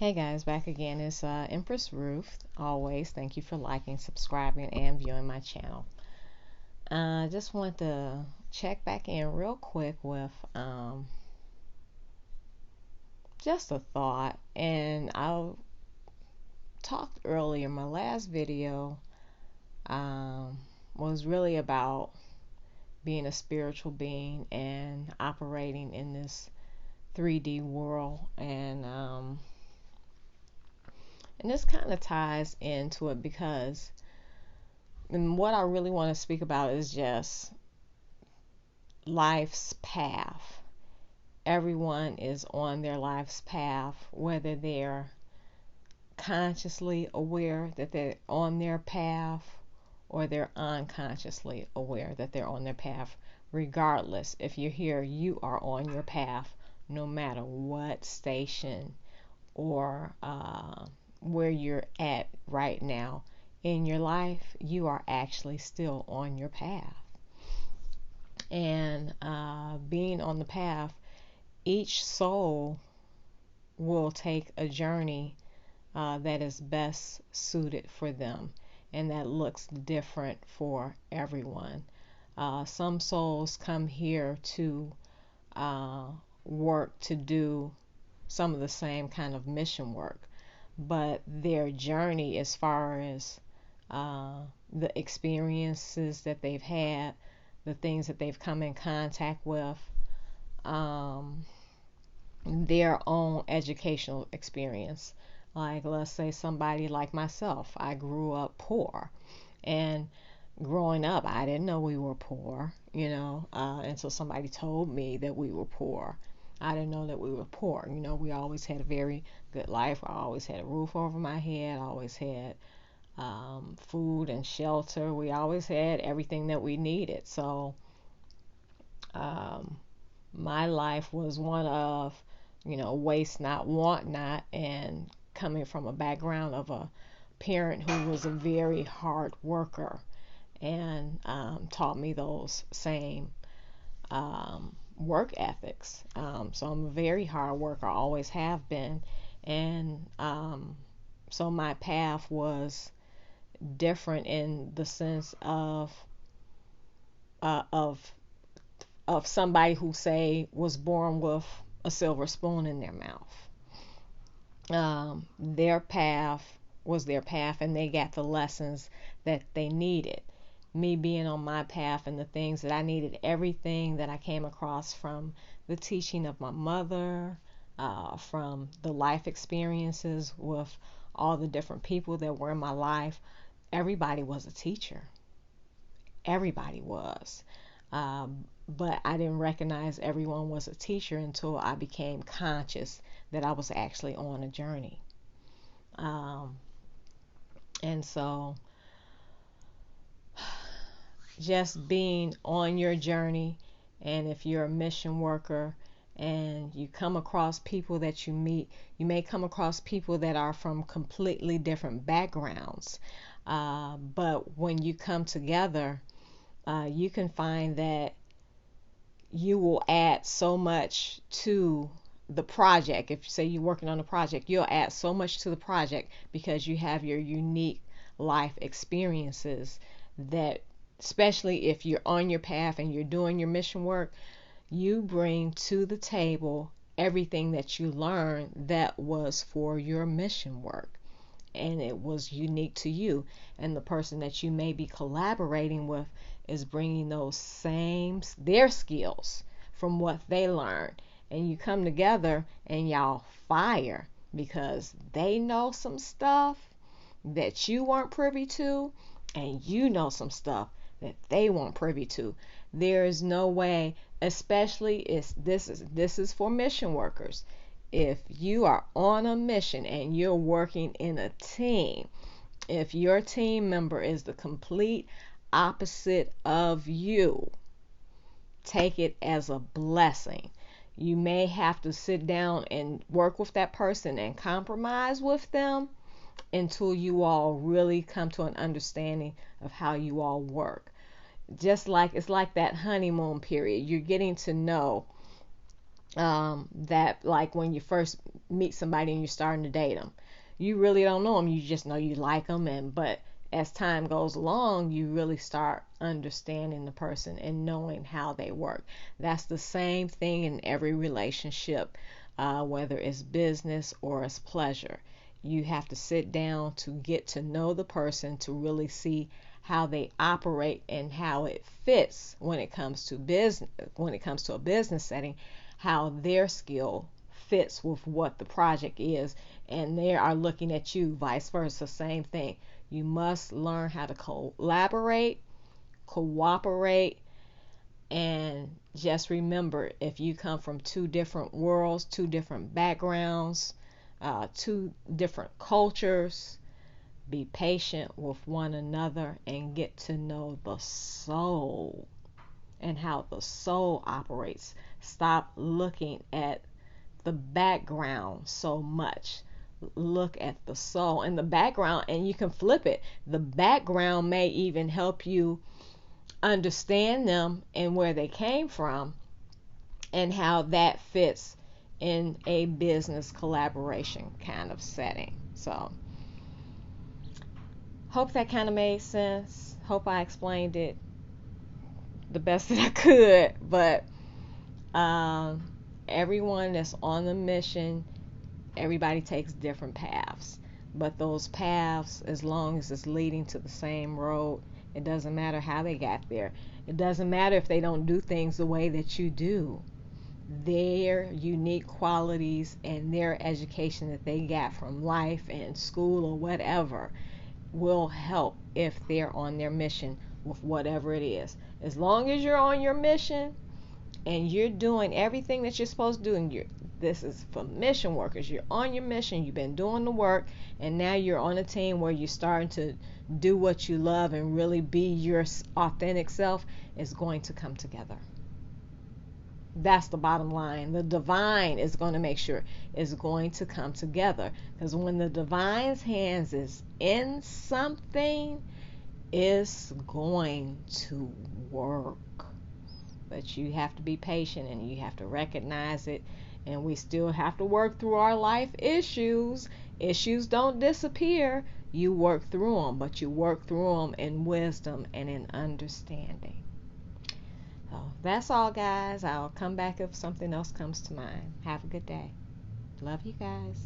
Hey guys, back again. It's Empress Ruth. Always, thank you for liking, subscribing, and viewing my channel. I just want to check back in real quick with just a thought. And I talked earlier, my last video was really about being a spiritual being and operating in this 3D world. And this kind of ties into it because what I really want to speak about is just life's path. Everyone is on their life's path, whether they're consciously aware that they're on their path or they're unconsciously aware that they're on their path. Regardless, if you're here, you are on your path no matter what station or where you're at right now in your life. You are actually still on your path. And being on the path, each soul will take a journey that is best suited for them, and that looks different for everyone. Some souls come here to work to do some of the same kind of mission work, but their journey as far as the experiences that they've had, the things that they've come in contact with, their own educational experience. Like, let's say somebody like myself, I grew up poor, and growing up, I didn't know we were poor, until somebody told me that we were poor. I didn't know that we were poor. We always had a very good life. I always had a roof over my head. I always had food and shelter. We always had everything that we needed. So my life was one of, waste not, want not, and coming from a background of a parent who was a very hard worker and taught me those same work ethics. So I'm a very hard worker, always have been, and so my path was different in the sense of uh, of of somebody who, say, was born with a silver spoon in their mouth. Their path was their path, and they got the lessons that they needed. Me being on my path and the things that I needed, everything that I came across from the teaching of my mother, from the life experiences with all the different people that were in my life, everybody was a teacher. Everybody was. But I didn't recognize everyone was a teacher until I became conscious that I was actually on a journey. And so just being on your journey, and if you're a mission worker and you come across people that you meet, you may come across people that are from completely different backgrounds. But when you come together, you can find that you will add so much to the project. If you say you're working on a project, you'll add so much to the project because you have your unique life experiences that, especially if you're on your path and you're doing your mission work, you bring to the table everything that you learned that was for your mission work, and it was unique to you. And the person that you may be collaborating with is bringing those same their skills from what they learned, and you come together and y'all fire because they know some stuff that you weren't privy to, and you know some stuff that they weren't privy to. There is no way, especially if this is for mission workers. If you are on a mission and you're working in a team, if your team member is the complete opposite of you, take it as a blessing. You may have to sit down and work with that person and compromise with them until you all really come to an understanding of how you all work. Just like it's like that honeymoon period. You're getting to know that like when you first meet somebody and you're starting to date them, you really don't know them, you just know you like them, and but as time goes along you really start understanding the person and knowing how they work. That's the same thing in every relationship, whether it's business or it's pleasure. You have to sit down to get to know the person to really see how they operate and how it fits when it comes to business, when it comes to a business setting, how their skill fits with what the project is, and they are looking at you vice versa, same thing. You must learn how to collaborate, cooperate, and just remember, if you come from two different worlds, two different backgrounds, two different cultures, be patient with one another and get to know the soul and how the soul operates. Stop looking at the background so much. Look at the soul and the background, and you can flip it. The background may even help you understand them and where they came from and how that fits in a business collaboration kind of setting. So, hope that kind of made sense. Hope I explained it the best that I could, but um, everyone that's on the mission, everybody takes different paths. But those paths, as long as it's leading to the same road, it doesn't matter how they got there. It doesn't matter if they don't do things the way that you do. Their unique qualities and their education that they got from life and school or whatever will help if they're on their mission with whatever it is. As long as you're on your mission and you're doing everything that you're supposed to do, and this is for mission workers, you're on your mission, you've been doing the work, and now you're on a team where you're starting to do what you love and really be your authentic self, is going to come together. That's the bottom line. The divine is going to make sure it's going to come together, because when the divine's hands is in something, it's going to work. But you have to be patient and you have to recognize it, and we still have to work through our life issues. Issues don't disappear. You work through them, but you work through them in wisdom and in understanding. So that's all, guys. I'll come back if something else comes to mind. Have a good day. Love you guys.